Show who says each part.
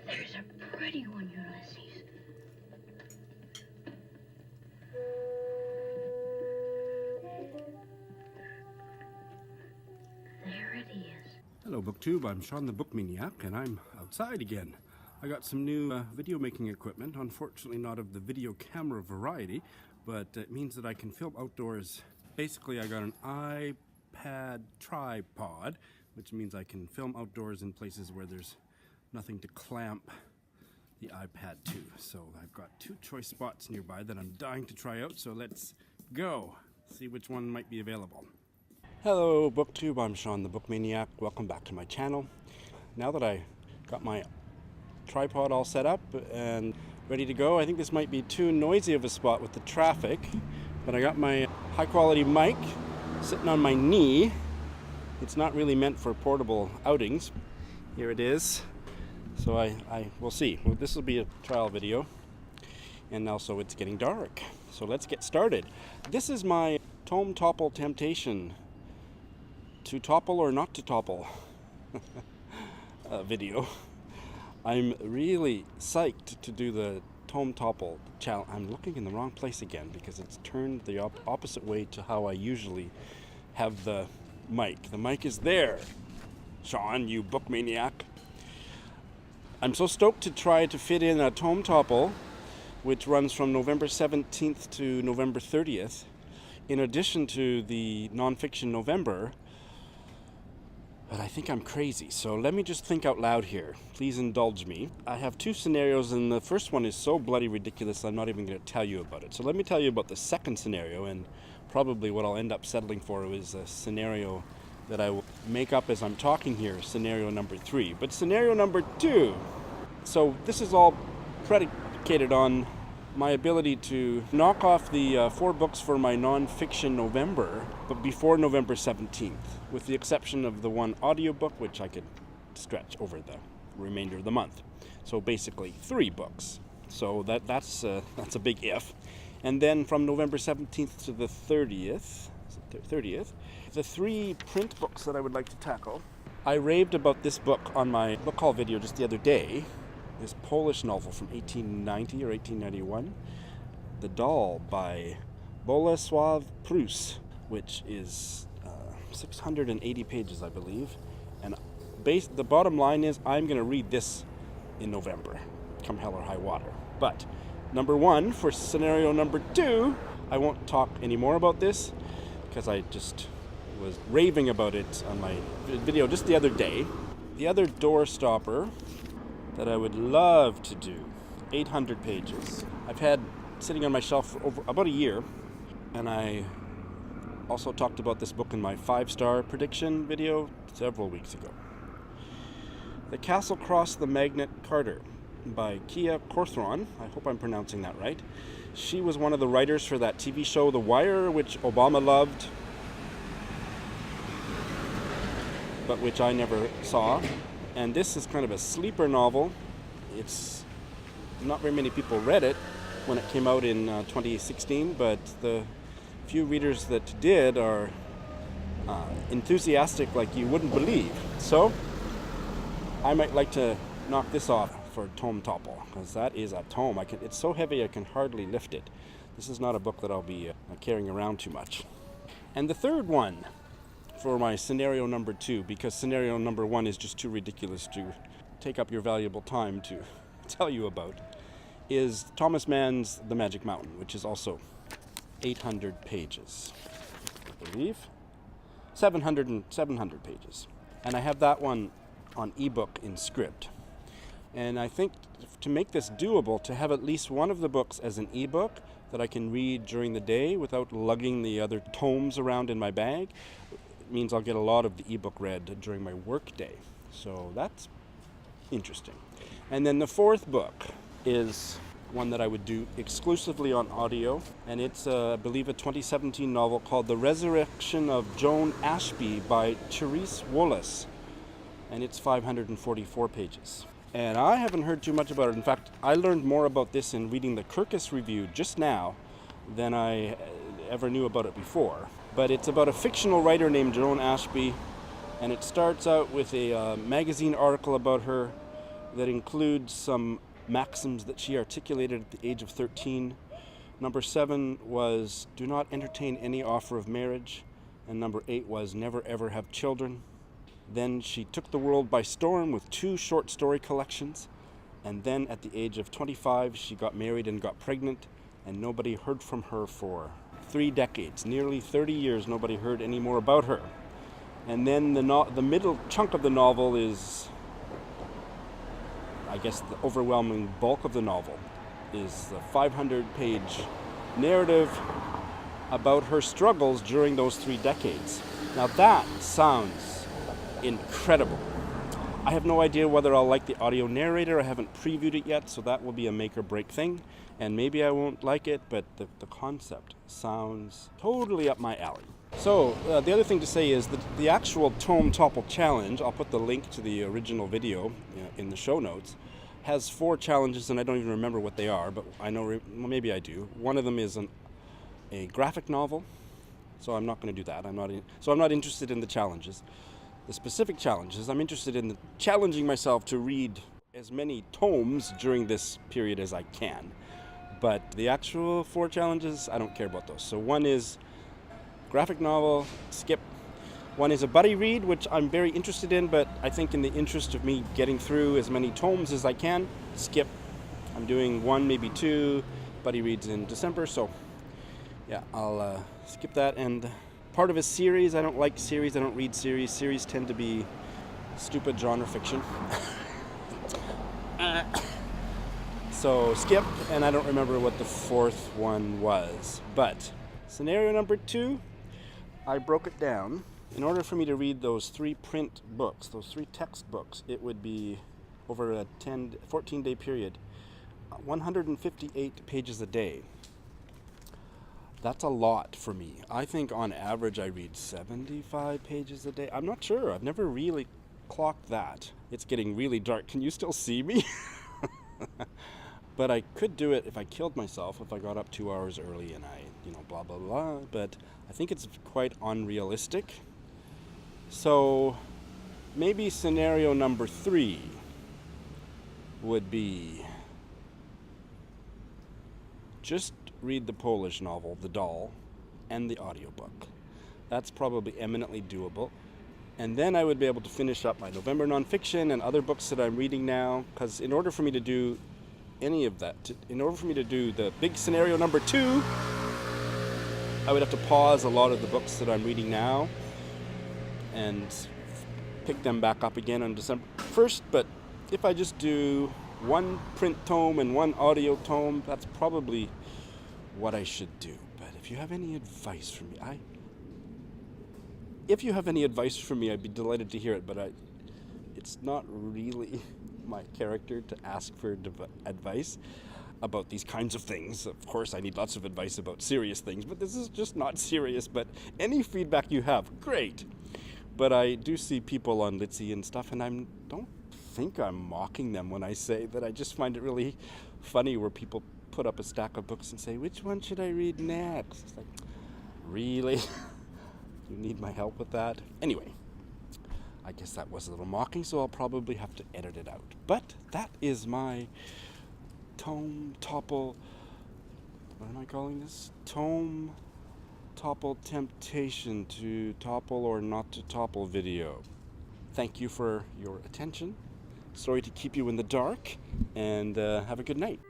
Speaker 1: There's a pretty one, Ulysses. There it is.
Speaker 2: Hello BookTube, I'm Sean the Book Maniac and I'm outside again. I got some new video making equipment, unfortunately not of the video camera variety, but it means that I can film outdoors. Basically I got an iPad tripod, which means I can film outdoors in places where there's nothing to clamp the iPad to. So I've got two choice spots nearby that I'm dying to try out, so let's go see which one might be available. Hello BookTube, I'm Sean the Book Maniac. Welcome back to my channel. Now that I got my tripod all set up and ready to go, I think this might be too noisy of a spot with the traffic, but I got my high quality mic sitting on my knee. It's not really meant for portable outings. Here it is. So I will see. Well, this will be a trial video, and also it's getting dark. So let's get started. This is my Tome-Topple temptation. To topple or not to topple video. I'm really psyched to do the Tome-Topple challenge. I'm looking in the wrong place again because it's turned the opposite way to how I usually have the mic. The mic is there, Sean, you book maniac. I'm so stoked to try to fit in a Tome-Topple, which runs from November 17th to November 30th, in addition to the nonfiction November. But I think I'm crazy, so let me just think out loud here. Please indulge me. I have two scenarios, and the first one is so bloody ridiculous I'm not even going to tell you about it. So let me tell you about the second scenario, and probably what I'll end up settling for is a scenario that I will make up as I'm talking here, scenario number 3. But scenario number 2, so this is all predicated on my ability to knock off the 4 books for my non-fiction November, but before November 17th, with the exception of the one audiobook, which I could stretch over the remainder of the month. So basically 3 books. So that's a big if. And then from November 17th to the 30th, the 3 print books that I would like to tackle. I raved about this book on my book haul video just the other day. This Polish novel from 1890 or 1891, The Doll by Bolesław Prus, which is 680 pages, I believe. And the bottom line is I'm going to read this in November, come hell or high water. But number 1, for scenario number 2, I won't talk any more about this because I just was raving about it on my video just the other day. The other door stopper that I would love to do, 800 pages. I've had sitting on my shelf for over about a year, and I also talked about this book in my 5-star prediction video several weeks ago. The Castle Cross the Magnet Carter by Kia Cawthron. I hope I'm pronouncing that right. She was one of the writers for that TV show The Wire, which Obama loved, but which I never saw. And this is kind of a sleeper novel. It's not very many people read it when it came out in 2016, but the few readers that did are enthusiastic like you wouldn't believe. So I might like to knock this off for Tome-Topple, because that is a tome. It's so heavy I can hardly lift it. This is not a book that I'll be carrying around too much. And the third one for my scenario number 2, because scenario number 1 is just too ridiculous to take up your valuable time to tell you about, is Thomas Mann's The Magic Mountain, which is also 800 pages, I believe. 700 pages. And I have that one on ebook in script. And I think to make this doable, to have at least one of the books as an ebook that I can read during the day without lugging the other tomes around in my bag, means I'll get a lot of the ebook read during my work day. So that's interesting. And then the 4th book is one that I would do exclusively on audio, and it's I believe a 2017 novel called The Resurrection of Joan Ashby by Therese Wallace, and it's 544 pages. And I haven't heard too much about it. In fact, I learned more about this in reading the Kirkus review just now than I ever knew about it before. But it's about a fictional writer named Joan Ashby, and it starts out with a magazine article about her that includes some maxims that she articulated at the age of 13. Number 7 was do not entertain any offer of marriage. And number 8 was never ever have children. Then she took the world by storm with 2 short story collections. And then at the age of 25, she got married and got pregnant, and nobody heard from her for 3 decades. Nearly 30 years, nobody heard any more about her. And then the middle chunk of the novel is, I guess the overwhelming bulk of the novel, is the 500-page narrative about her struggles during those 3 decades. Now that sounds incredible. I have no idea whether I'll like the audio narrator. I haven't previewed it yet, so that will be a make or break thing. And maybe I won't like it, but the concept sounds totally up my alley. So the other thing to say is that the actual Tome-Topple challenge, I'll put the link to the original video in the show notes, has 4 challenges, and I don't even remember what they are, but I know, well, maybe I do. One of them is a graphic novel, so I'm not going to do that. I'm not interested in the challenges. The specific challenges, I'm interested in challenging myself to read as many tomes during this period as I can. But the actual 4 challenges, I don't care about those. So one is graphic novel, skip. One is a buddy read, which I'm very interested in, but I think in the interest of me getting through as many tomes as I can, skip. I'm doing 1, maybe 2 buddy reads in December, so yeah, I'll skip that. And part of a series, I don't like series, I don't read series. Series tend to be stupid genre fiction. So skip, and I don't remember what the 4th one was. But scenario number 2, I broke it down. In order for me to read those 3 print books, those 3 textbooks, it would be over a 14-day period, 158 pages a day. That's a lot for me. I think on average I read 75 pages a day. I'm not sure. I've never really clocked that. It's getting really dark. Can you still see me? But I could do it if I killed myself, if I got up 2 hours early and I, blah, blah, blah. But I think it's quite unrealistic. So maybe scenario number 3 would be just read the Polish novel, The Doll, and the audiobook. That's probably eminently doable. And then I would be able to finish up my November nonfiction and other books that I'm reading now, because in order for me to do any of that, in order for me to do the big scenario number 2, I would have to pause a lot of the books that I'm reading now and pick them back up again on December 1st. But if I just do 1 print tome and 1 audio tome, that's probably what I should do. But if you have any advice for me, I'd be delighted to hear it. But it's not really my character to ask for advice about these kinds of things. Of course, I need lots of advice about serious things, but this is just not serious. But any feedback you have, great. But I do see people on Litzy and stuff, and I don't think I'm mocking them when I say that I just find it really funny where people put up a stack of books and say, which one should I read next? It's like, really? You need my help with that? Anyway, I guess that was a little mocking, so I'll probably have to edit it out. But that is my Tome-Topple, what am I calling this? Tome-Topple temptation to topple or not to topple video. Thank you for your attention. Sorry to keep you in the dark, and have a good night.